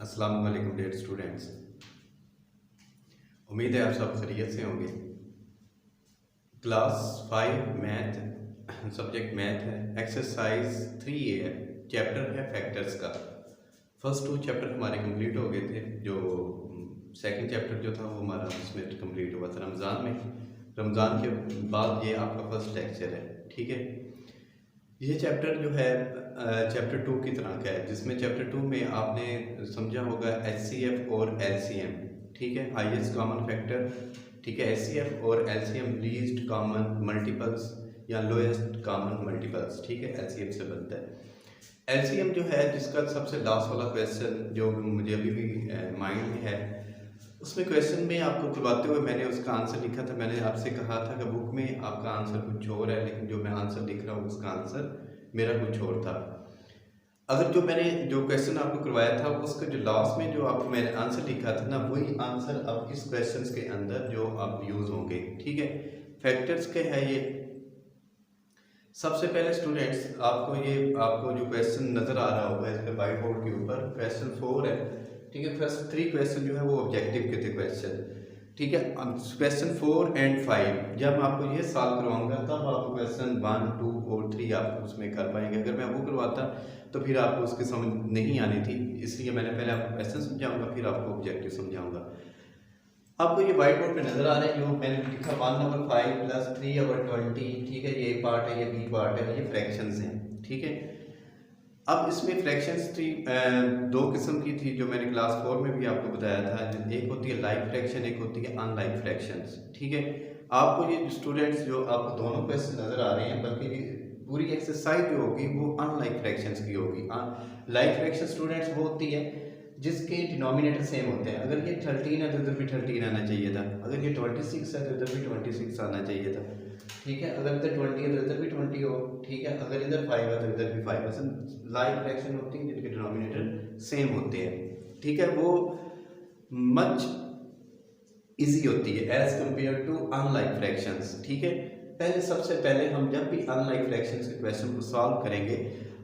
अस्सलाम वालेकुम dear students. उम्मीद है आप सब खैरियत से होंगे। क्लास 5 मैथ सब्जेक्ट मैथ है, एक्सरसाइज 3A है, चैप्टर है फैक्टर्स का। फर्स्ट 2 चैप्टर हमारे कंप्लीट हो गए थे। जो सेकंड चैप्टर जो था वो हमारा इसमें कंप्लीट हुआ था रमज़ान में। रमज़ान के बाद ये आपका फर्स्ट लेक्चर है, ठीक है। ये चैप्टर जो है चैप्टर 2 की तरह का है, जिसमें चैप्टर 2 में आपने समझा होगा HCF और LCM, ठीक है, हाईएस्ट कॉमन फैक्टर, ठीक है। HCF और LCM लीस्ट कॉमन मल्टीपल्स या लोएस्ट कॉमन मल्टीपल्स, ठीक है, LCM से बनता है। LCM जो है, जिसका सबसे लास्ट वाला क्वेश्चन जो मुझे अभी भी माइंड में है, उसमें क्वेश्चन में आपको करवाते हुए मैंने उसका आंसर लिखा था। मैंने आपसे कहा था कि बुक में आपका आंसर कुछ और है, लेकिन जो मैं आंसर लिख रहा हूँ उसका आंसर मेरा कुछ और था। अगर जो मैंने जो क्वेश्चन आपको करवाया था उसका जो लास्ट में जो आपको मैंने आंसर लिखा था ना, वही आंसर अब इस क्वेश्चन के अंदर जो अब यूज़ होंगे, ठीक है। फैक्टर्स के है ये। सबसे पहले स्टूडेंट्स आपको जो क्वेश्चन नज़र आ रहा होगा इसके व्हाइट बोर्ड के ऊपर, क्वेश्चन 4 है, ठीक है। फर्स्ट 3 क्वेश्चन जो है वो ऑब्जेक्टिव के थे क्वेश्चन, ठीक है। क्वेश्चन 4 एंड 5 जब मैं आपको ये सॉल्व करवाऊंगा तब आपको क्वेश्चन 1, 2 और 3 आप उसमें कर पाएंगे। अगर मैं वो करवाता तो फिर आपको उसकी समझ नहीं आनी थी, इसलिए मैंने पहले आपको क्वेश्चन समझाऊंगा फिर आपको ऑब्जेक्टिव समझाऊंगा। आपको ये व्हाइट बोर्ड पे नजर आ रहे हैं जो मैंने लिखा 1/5 + 3/20, ठीक है। ये पार्ट है, ये बी पार्ट है, ये फ्रैक्शंस हैं, ठीक है। अब इसमें फ्रैक्शंस थी दो किस्म की थी जो मैंने क्लास 4 में भी आपको बताया था। एक होती है लाइक फ्रैक्शन, एक होती है अनलाइक फ्रैक्शंस, ठीक है। आपको ये स्टूडेंट्स जो आपको दोनों क्वेश्चन नजर आ रहे हैं, बल्कि पूरी एक्सरसाइज जो होगी वो अनलाइक फ्रैक्शंस की होगी। लाइक फ्रैक्शन स्टूडेंट्स वो होती है जिसके डिनोमिनेटर सेम होते हैं। अगर ये 13 है तो इधर भी 13 आना चाहिए था, अगर ये 26 है तो इधर भी 26 आना चाहिए था, ठीक है। अगर इधर 20 है तो इधर भी 20 हो, ठीक है। अगर इधर 5 है तो इधर भी 5 है। लाइक फ्रैक्शन होती है जिनके डिनोमिनेटर सेम होते हैं, ठीक है। वो मच इजी होती है as compare to unlike fractions, ठीक है। सबसे पहले हम जब भी अनलाइक फ्रैक्शंस के क्वेश्चन को सॉल्व करेंगे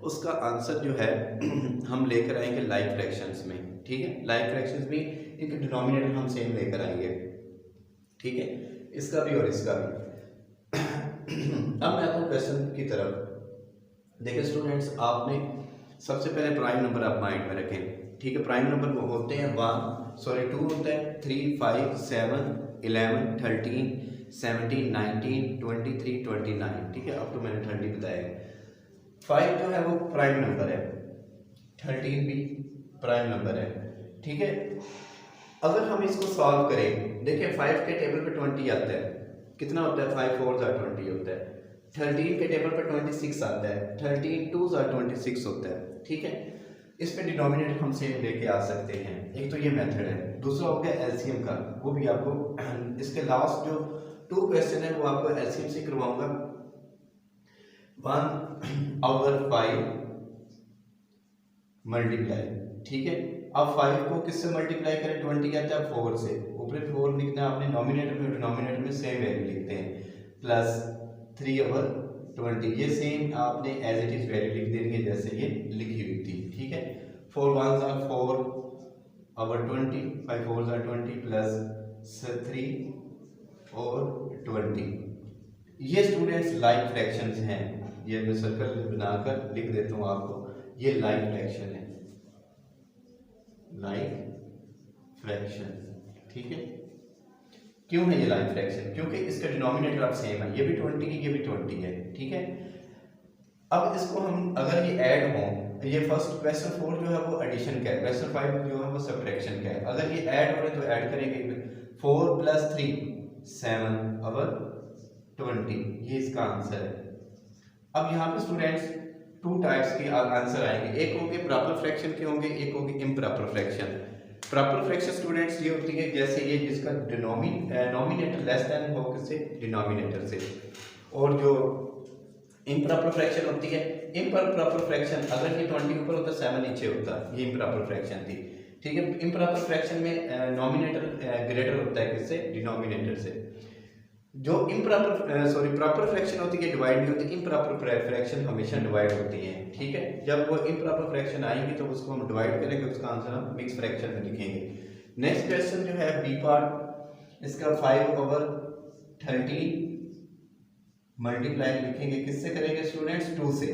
उसका आंसर जो है हम लेकर आएंगे लाइक फ्रैक्शंस में, ठीक है। लाइक फ्रैक्शंस में इनके डिनोमिनेटर हम सेम लेकर आएंगे, ठीक है, इसका भी और इसका भी। अब मैं आता हूँ क्वेश्चन की तरफ। देखिए स्टूडेंट्स, आपने सबसे पहले प्राइम नंबर आप माइंड में रखें, ठीक है। प्राइम नंबर वो होते हैं 2 होता है, 3, 5, 7, 11, 13, 17, 19, 23, 29, ठीक है। अब तो मैंने 30 बताया है। 5 जो है वो प्राइम नंबर है, 13 भी प्राइम नंबर है, ठीक है। अगर हम इसको सॉल्व करें, देखिए 5 के टेबल पे 20 आता है, कितना होता है, 5 4 20 होता है। 13 के टेबल पे 26 आता है, 13 2 26 होता है, ठीक है। इस पे डिनोमिनेटर हम सेम लेके आ सकते हैं। एक तो ये मेथड है। दूसरा हो गया एलसीएम का, वो भी आपको इसके लास्ट जो 2 क्वेश्चन है वो आपको एलसीएम से करवाऊंगा। 1/5 मल्टीप्लाई, ठीक है। अब 5 को किससे मल्टीप्लाई करें, 20 आता है 4 से, ऊपर 4 लिखना है आपने, नॉमिनेटर में डिनोमिनेटर में सेम वैल्यू लिखते हैं, प्लस 3/20, ये सेम आपने एज इट इज वैल्यू लिख देनी है जैसे ये लिखी हुई थी, ठीक है। 4 1s are 4/20, 5 4s are 20 plus 3 और 20। ये स्टूडेंट्स लाइक फ्रैक्शंस हैं। ये मैं सर्कल बनाकर लिख देता हूँ आपको, ये लाइक फ्रैक्शन है, लाइक फ्रैक्शन, ठीक है। क्यों है ये लाइक फ्रैक्शन, क्योंकि इसका डिनोमिनेटर अब सेम है, ये भी 20 है, ये भी 20 है, ठीक है। अब इसको हम अगर ये ऐड हो, ये फर्स्ट क्वेश्चन 4 जो है वो एडिशन का है, क्वेश्चन 5 जो है वो सब्ट्रैक्शन का है। अगर ये ऐड हो रहे तो ऐड करेंगे, 4 + 3 7/20, ये इसका आंसर है। अब यहाँ पे स्टूडेंट्स 2 टाइप्स के आंसर आएंगे, एक होंगे प्रॉपर फ्रैक्शन के होंगे, एक होंगे improper fraction. Proper fraction students ये होती है जैसे ये जिसका नॉमिनेटर लेस देन हो किससे, डिनोमिनेटर से। और जो इम्प्रॉपर फ्रैक्शन होती है, इम्प्रॉपर फ्रैक्शन अगर ये 20 ऊपर होता 7 नीचे होता, ये इम्प्रॉपर फ्रैक्शन थी, ठीक है। इम्प्रॉपर फ्रैक्शन में नॉमिनेटर ग्रेटर होता है किससे, डिनोमिनेटर से। जो प्रॉपर फ्रैक्शन होती है डिवाइड नहीं होती, इम्प्रॉपर फ्रैक्शन हमेशा डिवाइड होती हैं। ठीक है, जब वो इम्प्रॉपर फ्रैक्शन आएंगी तो उसको हम डिवाइड करेंगे, उसका आंसर हम मिक्स फ्रैक्शन में लिखेंगे। नेक्स्ट क्वेश्चन जो है बी पार्ट, इसका 5/13 मल्टीप्लाई लिखेंगे, किससे करेंगे स्टूडेंट्स? 2 से।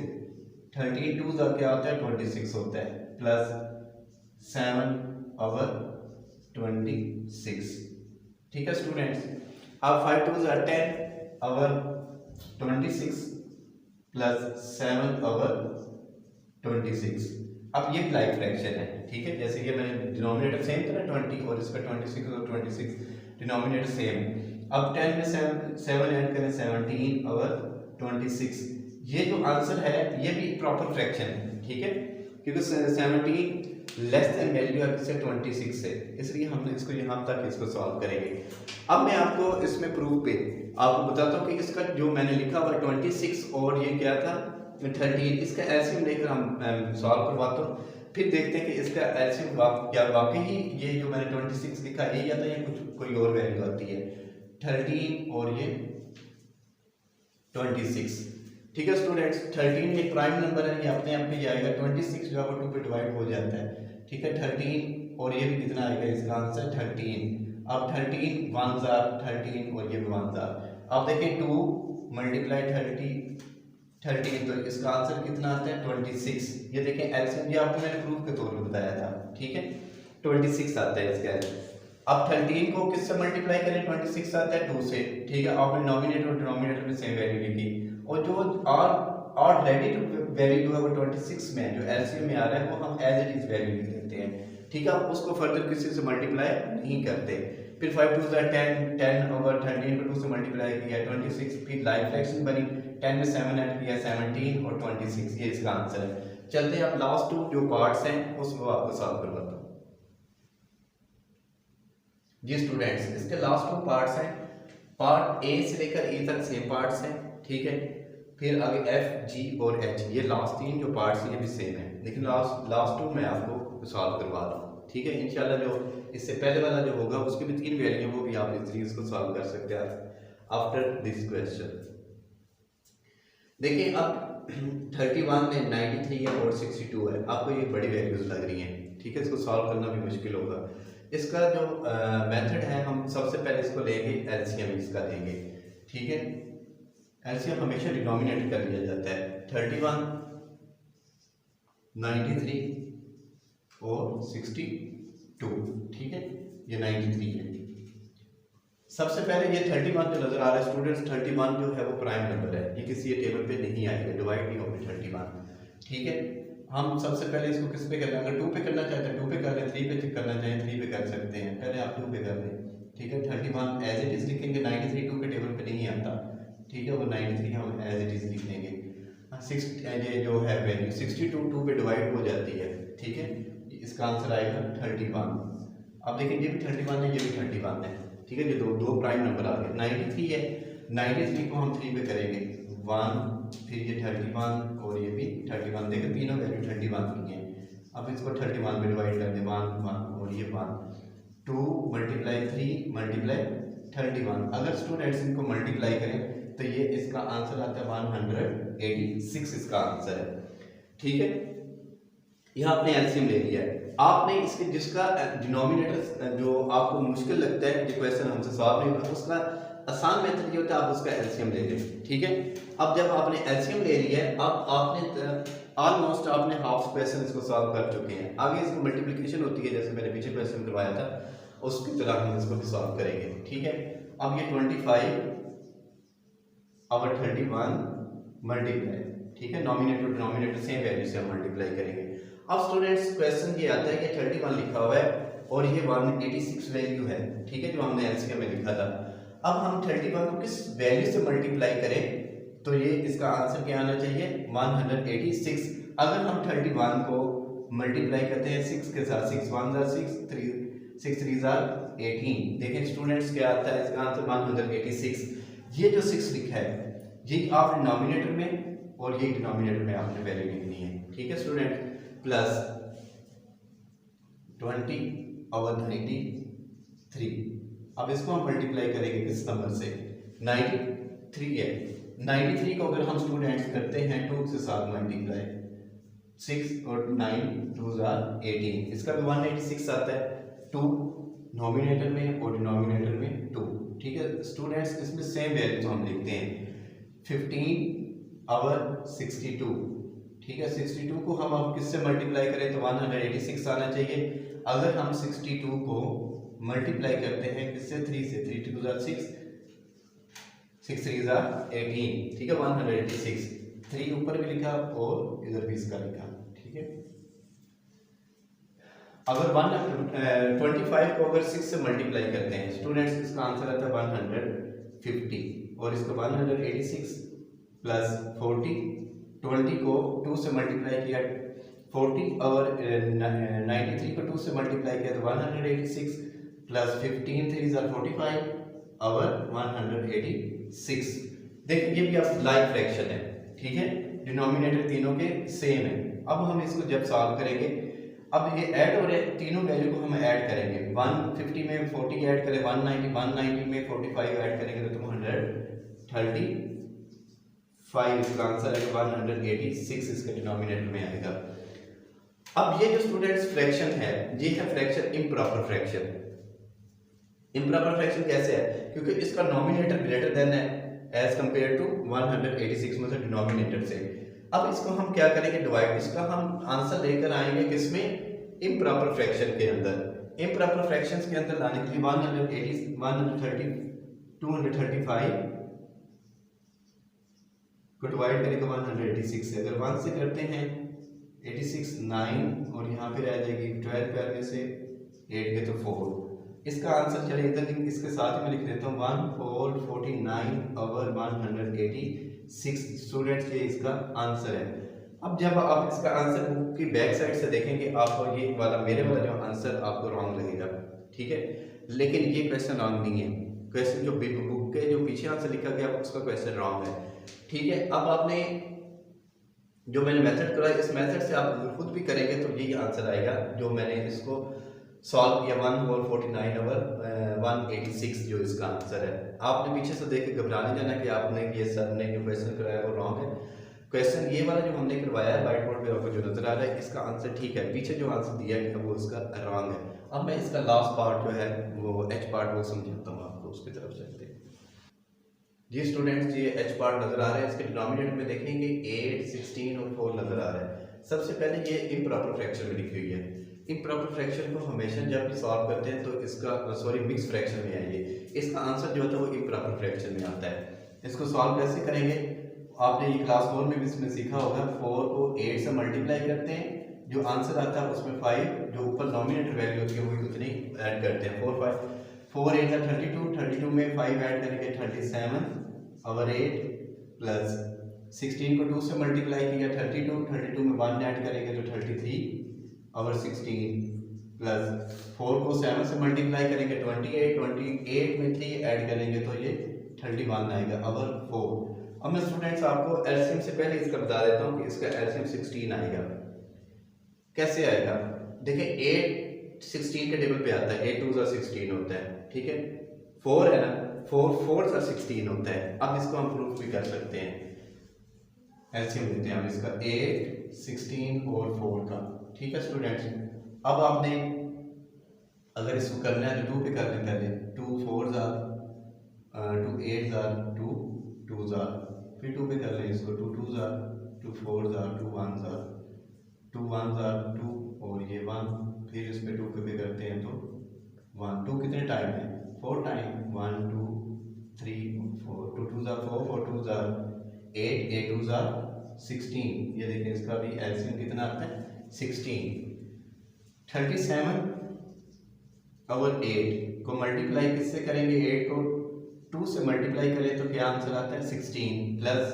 13 2 का क्या होता है? 26 होता है, प्लस 7/26। ठीक है स्टूडेंट्स, अब 5 2 10/26 प्लस 7/26। अब ये लाइक फ्रैक्शन है। ठीक है, जैसे ये मैंने डिनोमिनेटर सेम था ना 20 और इसका 26 और 26 डिनोमिनेटर सेम। अब 10 में 7 ऐड करें 17/26। ये जो आंसर है ये भी प्रॉपर फ्रैक्शन है। ठीक है, क्योंकि 17 लेस देन वैल्यू है किससे? 26 से, इसलिए हमने इसको यहाँ तक इसको सॉल्व करेंगे। अब मैं आपको इसमें प्रूफ पे आपको बताता हूँ कि इसका जो मैंने लिखा हुआ 26 और ये क्या था 13, इसका एलसीएम लेकर हम सॉल्व करवाता हूँ, फिर देखते हैं कि इसका एलसीएम क्या वाकई ही ये जो मैंने 26 लिखा यही आता है या कुछ कोई और वैल्यू आती है। 13 और ये 26। ठीक है स्टूडेंट्स, 13 एक प्राइम नंबर है, ये अपने आप में जाएगा। 26 जो है वो 2 पे डिवाइड हो जाता है। ठीक है, 13 और ये भी कितना आएगा? इसका आंसर 13। अब 13 1 जार 13 और ये भी 1 जार। अब देखिए 2 मल्टीप्लाई 13 तो इसका आंसर कितना आता है? 26। ये देखें एलसीएम, ये आपको मैंने प्रूफ के तौर पर बताया था। ठीक है, 26 आता है इसका एलसीएम। अब 13 को किससे मल्टीप्लाई करें? 26 आता है 2 से। ठीक है, आपने नॉमिनेटर और डिनोमिनेटर में सेम वैल्यू लिखी, और जो ऑलरेडी वैल्यू है वो 26 में जो एलसीएम में आ रहा है वो हम एज इट इज वैल्यू लिख देते हैं। ठीक है, उसको फर्दर किसी से मल्टीप्लाई नहीं करते। फिर 5 2 10/13 को 2 से मल्टीप्लाई किया 26, फिर लाइक फ्रैक्शन बनी, 10 में 7 ऐड किया 17 और 26, ये इसका आंसर है। चलते हैं अब लास्ट 2 जो पार्ट्स हैं उसको आपको सॉल्व करवाता हूँ। जी स्टूडेंट्स, इसके लास्ट 2 पार्ट्स हैं, पार्ट ए से लेकर ए तक सेम पार्ट्स हैं। ठीक है, फिर आगे एफ जी और एच, ये लास्ट 3 जो पार्ट्स हैं ये भी सेम है, लेकिन लास्ट 2 मैं आपको सॉल्व करवा रहा हूँ। ठीक है, इंशाल्लाह जो इससे पहले वाला जो होगा उसकी भी 3 वैल्यू वो भी आप इजीली इसको सॉल्व कर सकते हैं आफ्टर दिस क्वेश्चन। देखिए अब 31 में 93 है और 62 है, आपको ये बड़ी वैल्यूज लग रही हैं। ठीक है, इसको सॉल्व करना भी मुश्किल होगा। इसका जो मेथड है, हम सबसे पहले इसको लेंगे एलसीएम इसका लेंगे। ठीक है, एलसीएम हमेशा डिनोमिनेटर कर लिया जाता है। 31 93 और 62। ठीक है, ये 93 है। सबसे पहले ये 31 जो नजर आ रहा है स्टूडेंट्स, 31 जो है वो प्राइम नंबर है, ये किसी टेबल पे नहीं आएगा, डिवाइड नहीं होगी 31। ठीक है, हम सबसे पहले इसको किस पे करना है? अगर 2 पे करना चाहते हैं 2 पे कर लें, 3 पे करना चाहें 3 पे कर सकते हैं, पहले आप 2 पे कर लें। ठीक है, 31 एज इट इज लिखेंगे, 93 2 के टेबल पे नहीं आता। ठीक है, वो 93 हम एज इट इज लिख देंगे। 6 ये जो है वैल्यू 62 2 पे डिवाइड हो जाती है। ठीक है, इसका आंसर आएगा 31। अब देखिए ये भी 31 है, ये भी 31 है। ठीक है, ये दो प्राइम नंबर आ गए। 93 है, 93 को हम 3 पे करेंगे 1, फिर ये 31 और ये भी 31, देखो तीनों वैल्यू 31 की हैं। अब इसको 31 में डिवाइड कर दें 1 1 और ये 1, 2 मल्टीप्लाई 3 मल्टीप्लाई 31। अगर स्टूडेंट्स इनको मल्टीप्लाई करें तो ये इसका आंसर आता है 186, इसका आंसर है। ठीक है, यह आपने एलसीएम ले लिया है। आपने इसके जिसका डिनोमिनेटर जो आपको मुश्किल लगता है, जो क्वेश्चन हमसे सॉल्व नहीं होगा, उसका आसान मेथड ये होता है आप उसका एलसीएम ले लें। ठीक है, अब जब आपने एलसीएम ले लिया है, अब आपने ऑलमोस्ट आपने हाफ क्वेश्चन इसको सॉल्व कर चुके हैं। आगे इसको मल्टीप्लिकेशन होती है, जैसे मैंने पीछे क्वेश्चन करवाया था उसकी तरह हम इसको भी सॉल्व करेंगे। ठीक है, अब ये 25/31 मल्टीप्लाई, ठीक है, नॉमिनेटर डिनोमिनेटर सेम वैल्यू से हम मल्टीप्लाई करेंगे। अब स्टूडेंट्स क्वेश्चन ये आता है कि 31 लिखा हुआ है और ये 186 वैल्यू है। ठीक है, जो हमने एलसीएम में लिखा था। अब हम 31 को किस वैल्यू से मल्टीप्लाई करें तो ये इसका आंसर क्या आना चाहिए? 186। अगर हम 31 को मल्टीप्लाई करते हैं 6 के साथ, 6 1 6 3 6 3 18, देखें स्टूडेंट्स क्या आता है इसका आंसर 186। ये जो 6 लिखा है ये आपने नॉमिनेटर में और ये डिनोमिनेटर में आपने वैल्यू लिखनी है। ठीक है स्टूडेंट, प्लस 20/93। अब इसको हम मल्टीप्लाई करेंगे किस नंबर से? 93 है। 93 को अगर हम स्टूडेंट्स करते हैं 2 से साथ मल्टीप्लाई, 6 और 9 2 18, इसका भी 186 आता है। 2 नॉमिनेटर में और डिनोमिनेटर में 2। ठीक है स्टूडेंट्स, इसमें सेम वैल्यूज हम लिखते हैं 15 और 62। ठीक है 62 को हम अब किससे मल्टीप्लाई करें तो 186 आना चाहिए। अगर हम 62 को मल्टीप्लाई करते हैं किससे, 3 से, 3 2 6, 6 3 18। ठीक है 186, 3 ऊपर भी लिखा और इधर भी इसका लिखा। ठीक है अगर 125 को अगर 6 से मल्टीप्लाई करते हैं स्टूडेंट्स, इसका आंसर आता है 150 और इसको 186 प्लस 40, 20 को 2 से मल्टीप्लाई किया 40 और 93 को 2 से मल्टीप्लाई किया तो 186 प्लस 15 3 45 और 186। देखिए ये भी आप लाइक फ्रैक्शन है। ठीक है डिनोमिनेटर तीनों के सेम है। अब हम इसको जब सॉल्व करेंगे, अब ये ऐड हो रहे हैं, तीनों वैल्यू को हम ऐड करेंगे। 150 में 40 ऐड करें 190 में 45 ऐड करेंगे तो 235, इसका आंसर है 186 इसके डिनोमिनेटर में आएगा। अब ये जो स्टूडेंट्स फ्रैक्शन है ये है fraction improper fraction. Improper fraction कैसे है, क्योंकि इसका नॉमिनेटर ग्रेटर देन है एज कंपेयर टू 186 में से डिनोमिनेटर से। अब इसको हम क्या करेंगे, डिवाइड, इसका हम आंसर लेकर आएंगे किसमें, इम्प्रॉपर फ्रैक्शन के अंदर। इम्प्रॉपर फ्रैक्शंस के अंदर लाने के लिए 130 235 को डिवाइड करेंगे 186 से। अगर 1 से करते हैं 86 9 और यहाँ पे रह जाएगी 12 पैर में से 8 के तो 4। इसका आंसर चले इधर इसके साथ में लिख देता हूँ 1449 और 186 स्टूडेंट्स, ये इसका आंसर है। अब जब आप इसका आंसर बुक की बैक साइड से देखेंगे आपको ये वाला मेरे वाला जो आंसर आपको रॉन्ग लगेगा। ठीक है लेकिन ये क्वेश्चन रॉन्ग नहीं है, क्वेश्चन जो बुक के जो पीछे आंसर लिखा गया उसका क्वेश्चन रॉन्ग है। ठीक है अब आपने जो मैंने मेथड कराया इस मेथड से आप खुद भी करेंगे तो यही आंसर आएगा जो मैंने इसको सॉल्व किया 149 ओवर 186 जो इसका आंसर है। आपने पीछे से देख के घबरा नहीं जाना कि आपने ये सर ने जो क्वेश्चन कराया वो रॉन्ग है। क्वेश्चन ये वाला जो हमने करवाया है व्हाइट बोर्ड पे आपको जो नजर आ रहा है इसका आंसर ठीक है, पीछे जो आंसर दिया गया वो इसका रॉन्ग है। अब मैं इसका लास्ट पार्ट जो है वो एच पार्ट वो समझाता हूँ आपको, उसकी तरफ चलते हैं। जी स्टूडेंट्स ये एच पार्ट नजर आ रहा है, इसके डिनोमिनेटर में देखेंगे 8 16 और 4 नजर आ रहा है। सबसे पहले ये इम्प्रॉपर फ्रैक्शन में लिखी हुई है। इम्प्रॉपर फ्रैक्शन को हमेशा जब भी सॉल्व करते हैं तो इसका सॉरी मिक्स फ्रैक्शन में आइए, इसका आंसर जो होता है वो इम्प्रॉपर फ्रैक्शन में आता है। इसको सॉल्व कैसे करेंगे, आपने ये क्लास 4 में भी इसमें सीखा होगा। 4 को 8 से मल्टीप्लाई करते हैं, जो आंसर आता है उसमें 5 जो ऊपर नॉमिनेटर वैल्यू होती है वही उतनी ऐड करते हैं। 4 8 32 में 5 ऐड करेंगे 37 और 8 प्लस 16 को 2 से मल्टीप्लाई किया 32 में 1 ऐड करेंगे तो 33 और 16 प्लस 4 को 7 से मल्टीप्लाई करेंगे 28 में 3 ऐड करेंगे तो ये 31 आएगा और 4। अब मैं स्टूडेंट्स आपको एलसीएम से पहले इसका बता देता हूँ कि इसका एलसीएम 16 आएगा। कैसे आएगा, देखिए 8 16 के टेबल पे आता है, 8 2 16 होता है। ठीक है 4 है ना, 4 4 16 होता है। अब इसको हम प्रूफ भी कर सकते हैं, एलसीएम लेते हैं हम इसका 8 16 और 4 का। ठीक है स्टूडेंट्स, अब आपने अगर इसको करना है तो 2 पे कर लें पहले, 2 4 2 8 2 2 फिर 2 पे कर लें इसको, 2 2 2 4 2 1 2 1 2 और ये 1, फिर इस पे 2 पे करते हैं तो 1 2 कितने टाइम है 4 टाइम 1 2 3 4 2 2 4 4 2 8 8 2 16। ये देखिए इसका भी एलसीएम कितना आता है 16। 37 और 8 को मल्टीप्लाई किससे करेंगे, 8 को 2 से मल्टीप्लाई करें तो क्या आंसर आता है 16 प्लस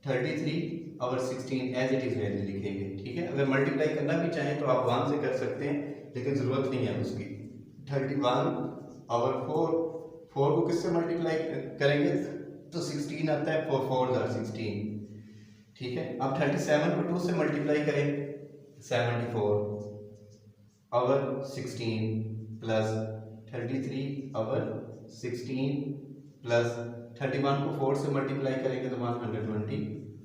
33 और 16 एज इट इज वैल्यू लिखेंगे। ठीक है अगर मल्टीप्लाई करना भी चाहें तो आप 1 से कर सकते हैं लेकिन ज़रूरत नहीं है उसकी। 31 और 4 को किससे मल्टीप्लाई करेंगे तो 16 आता है, 4 4 16। ठीक है अब 37 को 2 से मल्टीप्लाई करें 74 और 16 प्लस 33 और 16 प्लस 31 को 4 से मल्टीप्लाई करेंगे तो 124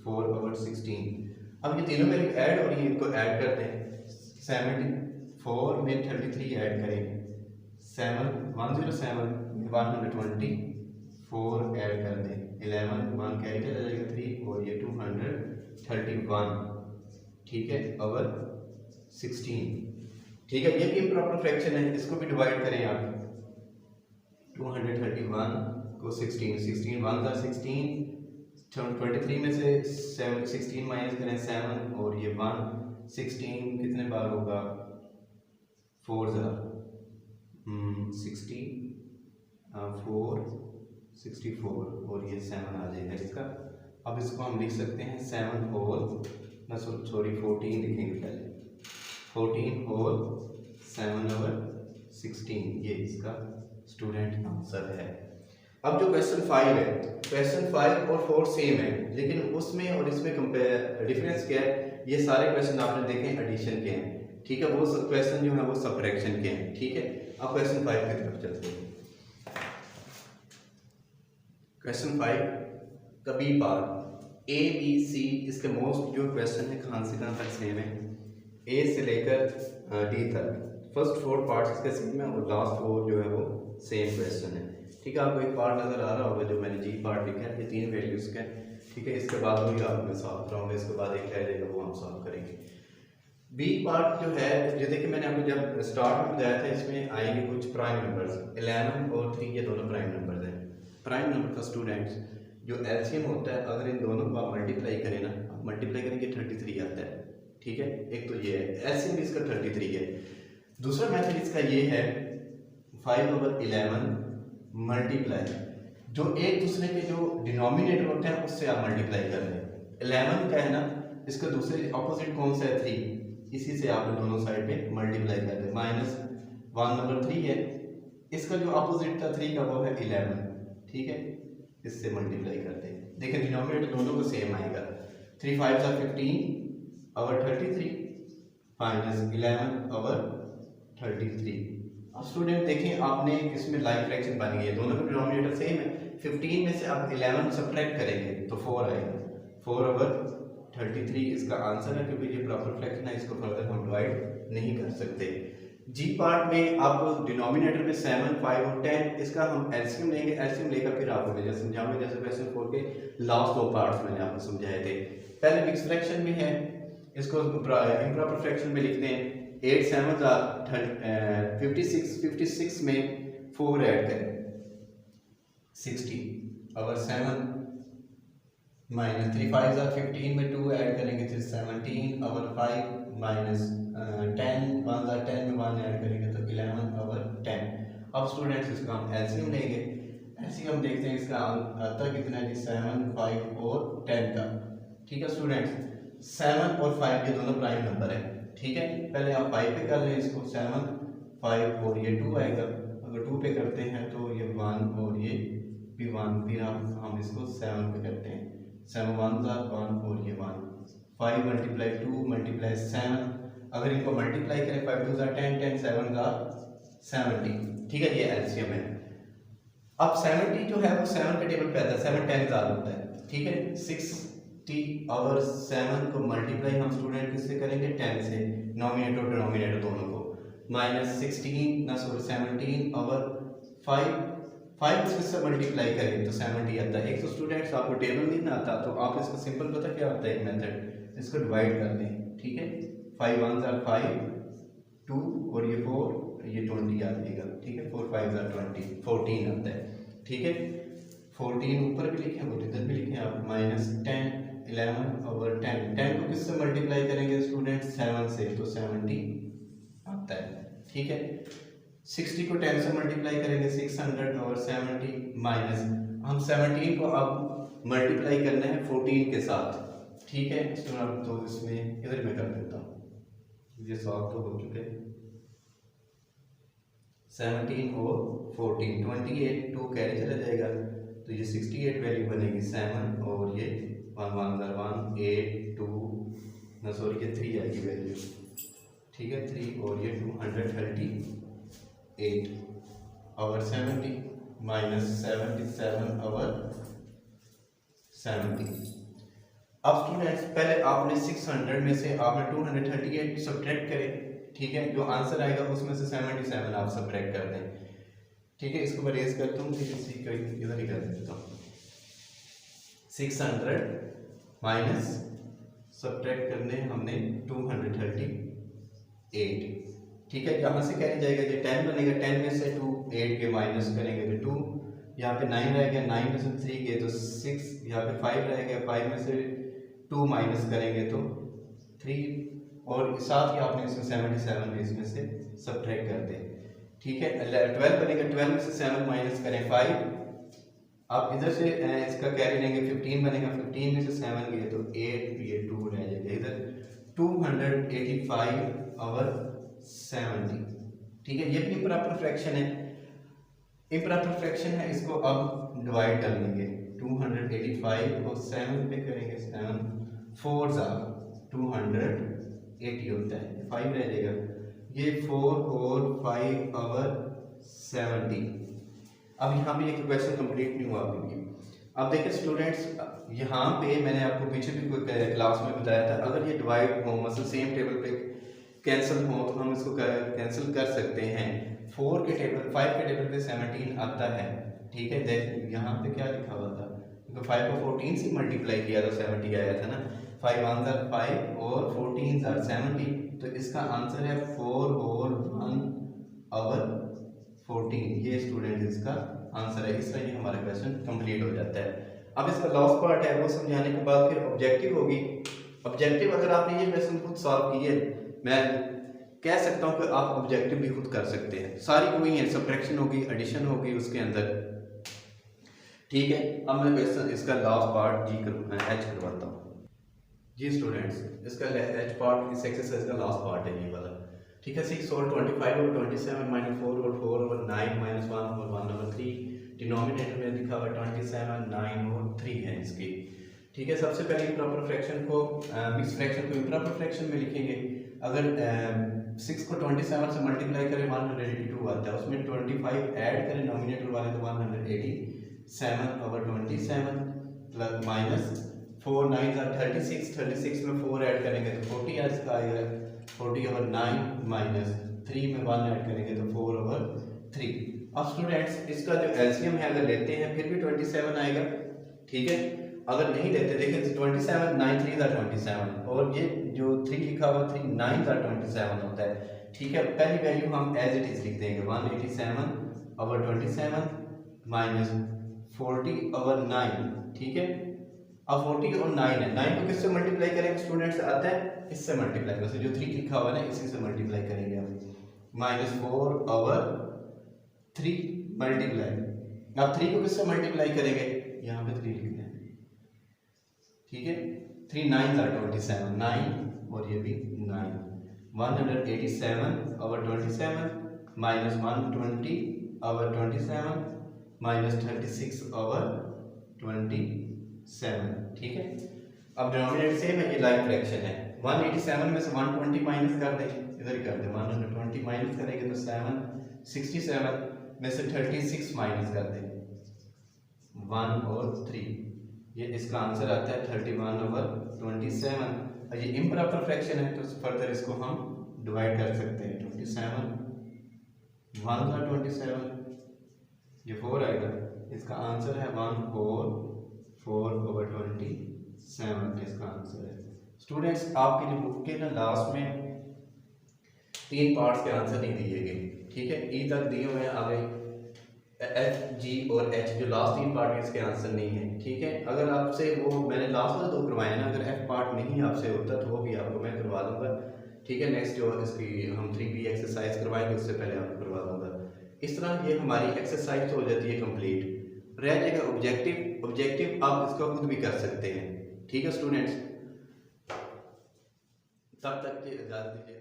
ओवर 16। अब ये तीनों वैल्यू ऐड और ये इनको ऐड करते हैं। 74 में 33 ऐड करेंगे, 107 में 124 ऐड कर दें, 11 1 कैरी चला जाएगा 3 और ये 231, ठीक है, ओवर 16। ठीक है, ये भी इम्प्रॉपर फ्रैक्शन है, इसको भी डिवाइड करें आप। 231 को 16 1 था 16, 23 में से 16 माइनस करें 7 और ये 1, 16 कितने बार होगा, 4 ज़रा 60 4 64 और ये 7 आ जाएगा इसका। अब इसको हम लिख सकते हैं 7 होल ना सॉरी 14 लिखेंगे पहले, 14 होल 7 ओवर 16, ये इसका स्टूडेंट आंसर है। अब जो क्वेश्चन 5 है, क्वेश्चन 5 और 4 सेम है, लेकिन उसमें और इसमें कंपेयर डिफरेंस क्या है, ये सारे क्वेश्चन आपने देखे एडिशन के हैं, ठीक है, वो क्वेश्चन जो है वो सब्ट्रैक्शन के हैं, ठीक है। अब क्वेश्चन 5 की तरफ चलते हैं। क्वेश्चन 5 का B part A B C, इसके मोस्ट जो क्वेश्चन है कहाँ से कहाँ तक सेम है, ए से लेकर डी तक, फर्स्ट 4 पार्ट्स इसके सेम है और लास्ट 4 जो है वो सेम क्वेश्चन है, ठीक है। आपको एक पार्ट नज़र आ रहा होगा जो मैंने जी पार्ट लिखा है, ये 3 वैल्यूज का, ठीक है। इसके बाद वही आपको सॉल्व कराऊंगा, इसके बाद एक रह जाएगा वो हम सॉल्व करेंगे। बी पार्ट जो है, जो देखिए मैंने आपको जब स्टार्ट में बताया था, इसमें आएंगे कुछ प्राइम नंबर्स, 11 और 3 ये दोनों प्राइम नंबर्स हैं। प्राइम नंबर का स्टूडेंट्स जो एलसीएम होता है, अगर इन दोनों को आप मल्टीप्लाई करें ना, आप मल्टीप्लाई करेंगे 33 आता है, ठीक है। एक तो ये है एलसीएम इसका 33 है। दूसरा मेथड इसका ये है 5 ओवर 11 मल्टीप्लाई, जो एक दूसरे के जो डिनोमिनेटर होते हैं उससे आप मल्टीप्लाई कर रहे हैं। 11 का है ना, इसका दूसरे ऑपोजिट कौन सा है 3, इसी से आप दोनों साइड पे मल्टीप्लाई कर दें। माइनस 1 नंबर 3 है, इसका जो ऑपोजिट था 3 का वो है 11, ठीक है, इससे मल्टीप्लाई करते हैं। देखिए डिनोमिनेटर दोनों को सेम आएगा, 3 5 15 ओवर 33 माइनस 11 ओवर 33। अब स्टूडेंट देखें आपने इसमें लाइक फ्रैक्शन बन गई है, दोनों का डिनोमिनेटर सेम है। 15 में से आप 11 सब्ट्रैक्ट करेंगे तो 4 आएगा, 4 ओवर 33 इसका आंसर है, क्योंकि ये प्रॉपर फ्रैक्शन है, इसको फर्दर हम डिवाइड नहीं कर सकते। जी पार्ट में आप डिनोमिनेटर में 7 5 और 10, इसका हम एलसीएम लेंगे, एलसीएम लेकर फिर आपको मैं जैसे समझाऊंगा, जैसे क्वेश्चन 4 के लास्ट 2 पार्ट्स मैंने आपको समझाए थे। पहले मिक्स फ्रैक्शन में है, इसको इम्प्रॉपर फ्रैक्शन में लिखते हैं। 8 7 56 में 4 ऐड करें 60 ओवर 7 माइनस 3 5 15 में 2 ऐड करेंगे तो 17 ओवर 5 माइनस 10 1 10 में 1 ऐड करेंगे तो 11 ओवर 10। अब स्टूडेंट्स इसका हम एलसीएम लेंगे, एलसीएम देखते हैं इसका आता कितना है, 7 5 और 10 का, ठीक है स्टूडेंट्स। 7 और 5 ये दोनों प्राइम नंबर है, ठीक है। पहले आप 5 पे कर लें इसको, 7 5 और ये 2 आएगा, अगर 2 पे करते हैं तो ये 1 और ये भी 1, फिर हम इसको 7 पे करते हैं, 7 1 और ये 1, 5 मल्टीप्लाई 2 मल्टीप्लाई 7, अगर इनको मल्टीप्लाई करें 5 2 10 10 7 70, ठीक है, ये एलसीएम है। अब 70 जो है वो 7 के टेबल पे आता है, 7 10 होता है, ठीक है। 60 ओवर 7 को मल्टीप्लाई हम स्टूडेंट किससे करेंगे, 10 से, नॉमिनेटर और डिनोमिनेटर दोनों को, माइनस 17 ओवर 5 से मल्टीप्लाई करेंगे तो 70 आता है। एक तो स्टूडेंट्स आपको टेबल नहीं ना आता तो आप इसका सिंपल पता क्या होता है, एक मेथड, इसको डिवाइड कर दें, ठीक है। 5 1 5 2 और ये 4 ये 20 आ जाएगा, ठीक है। 4 5 20 14 आता है, ठीक है। 14 ऊपर भी लिखें और इधर भी लिखें आप, माइनस 10 11 ओवर 10 को किससे मल्टीप्लाई करेंगे स्टूडेंट, 7 से, तो 70 आता है, ठीक है। 60 को 10 से मल्टीप्लाई करेंगे 600 और 70 माइनस, हम 17 को अब मल्टीप्लाई करना है 14 के साथ, ठीक है। तो इसमें इधर मैं कर देता हूँ, ये सॉल्व तो हो चुके हैं। 17 और 14 28, 2 कैरी चला जाएगा तो ये 68 वैल्यू बनेगी, 7 और ये 1 1 1 8 2 ना सॉरी ये 3 आएगी वैल्यू, ठीक है, 3 और ये 238 ओवर 70, माइनस 77/70। अब स्टूडेंट्स पहले आपने 600 में से आपने 238 सब्ट्रैक्ट करें, ठीक है, जो आंसर आएगा उसमें से 77 आप सब्ट्रैक्ट कर दें, ठीक है। इसको मैं रेज करता हूँ, फिर इसी को इधर ही कर देता हूँ। 600 माइनस सब्ट्रैक्ट करने हमने 238, ठीक है। यहाँ से क्या जाएगा, ये 10 बनेगा, 10 में से 2 8 के माइनस करेंगे तो 2, यहाँ पे 9 रहेगा, 9 में से 3 गए तो 6, यहाँ पे 5 रहेगा, 5 में से 2 माइनस करेंगे तो 3, और साथ ही आपने इसमें 77 में इसमें से सब्ट्रैक्ट कर दे, ठीक है। 12 बनेगा, 12 में से 7 माइनस करें 5, आप इधर से इसका कैरी लेंगे, 15 बनेगा, 15 में से 7 गए तो 8, ये 2 रह जाएगा इधर, 285/70, ठीक है। ये भी इम्प्रॉपर फ्रैक्शन है, इम्प्रॉपर फ्रैक्शन है, इसको अब डिवाइड कर लेंगे। 285 और 7 पे करेंगे, 7 4 280 होता है, 5 रह जाएगा, ये 4 और 5/70। अब यहाँ पे एक क्वेश्चन कंप्लीट नहीं हुआ अभी भी। अब देखिए स्टूडेंट्स, यहाँ पे मैंने आपको पीछे भी कोई क्लास में बताया था, अगर ये डिवाइड हो, मतलब सेम टेबल पे कैंसिल हो, तो हम इसको कैंसिल कर सकते हैं। 4 के टेबल 5 के टेबल पे 17 आता है, ठीक है। देख यहाँ पे क्या लिखा हुआ था, क्योंकि 5 को 14 से मल्टीप्लाई किया तो 70 आया था ना, 5 1 5 और 14 70, तो इसका आंसर है 4 और 1/14, ये स्टूडेंट इसका आंसर है। इस तरह ये हमारा क्वेश्चन कंप्लीट हो जाता है। अब इसका लास्ट पार्ट है, वो समझाने के बाद फिर ऑब्जेक्टिव होगी। ऑब्जेक्टिव अगर आपने ये क्वेश्चन खुद सॉल्व किए, मैं कह सकता हूँ कि आप ऑब्जेक्टिव भी खुद कर सकते हैं, सारी वही है, सब्ट्रैक्शन होगी, एडिशन होगी उसके अंदर, ठीक है। अब मैं क्वेश्चन इसका लास्ट पार्ट एच करवाता हूँ जी स्टूडेंट्स। इसका एच पार्ट इस एक्सरसाइज का लास्ट पार्ट है ये वाला, ठीक है। 6 और 25/27 -4 और 4/9 -1 और 1/3, डिनोमिनेटर में लिखा हुआ 27 9 और 3 है इसकी, ठीक है। सबसे पहले इम्प्रॉपर फ्रैक्शन को मिक्स फ्रैक्शन को इम्प्रॉपर फ्रैक्शन में लिखेंगे। अगर 6 को 27 से मल्टीप्लाई करें 182 आता है, उसमें 25 ऐड करें नॉमिनेटर वाले तो 187/27 प्लस माइनस 4 9 36, 36 में 4 ऐड करेंगे तो 40 इसका आएगा, 40/9 माइनस 3 में 1 ऐड करेंगे तो 4/3। अब स्टूडेंट्स इसका जो एलसीएम है अगर लेते हैं फिर भी 27 आएगा, ठीक है। अगर नहीं लेते, देखिए 27 9 3 27, और ये जो 3 लिखा हुआ 3 9 27 होता है, ठीक है। पहली वैल्यू हम एज इट इज लिख देंगे, 187/27 माइनस 40/9, ठीक है। अब 40 और 9 है, 9 को किससे मल्टीप्लाई करेंगे स्टूडेंट्स, आता है इससे मल्टीप्लाई, वैसे जो 3 लिखा हुआ है ना इसी से मल्टीप्लाई करेंगे हम, -4/3 मल्टीप्लाई। अब 3 को किससे मल्टीप्लाई करेंगे, यहाँ पे 3 लिखना है, ठीक है। 3 9 27, 9 और ये भी 9, 187/27 माइनस 120/27 माइनस 36/27, ठीक है। अब डिनोमिनेटर सेम है, ये लाइक फ्रैक्शन है। 187 में से 120 माइनस कर दें, इधर ही कर दें, 120 माइनस करेंगे तो 767 में से 36 माइनस कर दें 1 और 3, ये इसका आंसर आता है 31/27। ये इम्प्रॉपर फ्रैक्शन है तो फर्दर इसको हम डिवाइड कर सकते हैं, 27 1 27, ये 4 आएगा, इसका आंसर है 144/27, इसका आंसर है। स्टूडेंट्स आपकी जो बुक के ना लास्ट में 3 पार्ट्स के आंसर नहीं दिए गए, ठीक है। ई तक दिए हुए हैं, आगे एफ जी और एच जो लास्ट 3 पार्ट है इसके आंसर नहीं है, ठीक है। अगर आपसे वो मैंने लास्ट वाला 2 करवाए ना, अगर एफ पार्ट नहीं आपसे होता तो वो भी आपको मैं करवा दूंगा, ठीक है। नेक्स्ट जो इसकी हम 3B एक्सरसाइज करवाएंगे उससे पहले आपको करवा दूंगा। इस तरह ये हमारी एक्सरसाइज हो जाती है कंप्लीट, रह जाएगा ऑब्जेक्टिव। ऑब्जेक्टिव आप इसका खुद भी कर सकते हैं, ठीक है स्टूडेंट्स। तब तक के इजाजत दीजिए।